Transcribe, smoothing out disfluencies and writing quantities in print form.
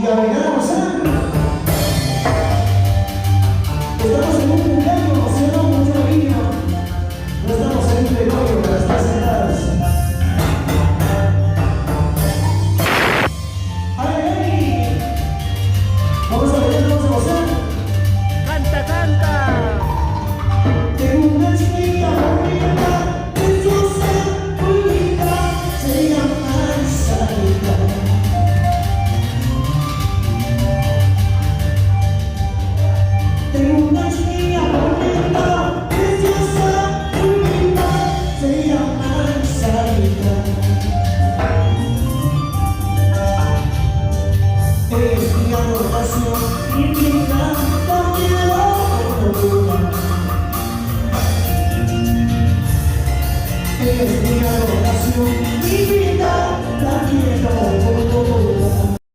y a bailar gozando. Estamos en un cumpleaños emocionado, mucho cariño. No estamos en un velorio para estar sentadas. ¡Ay, ay! Vamos a bailar, vamos a gozar. ¡Canta, canta! Tengo una chiquita bonita, preciosa, bonita, se llama Sarita. Tengo una chiquilla bonita, preciosa, bonita, se llama Sarita. Es mi adoración y mi encanta, mi locura. Es mi adoración y mi vida, la quiero.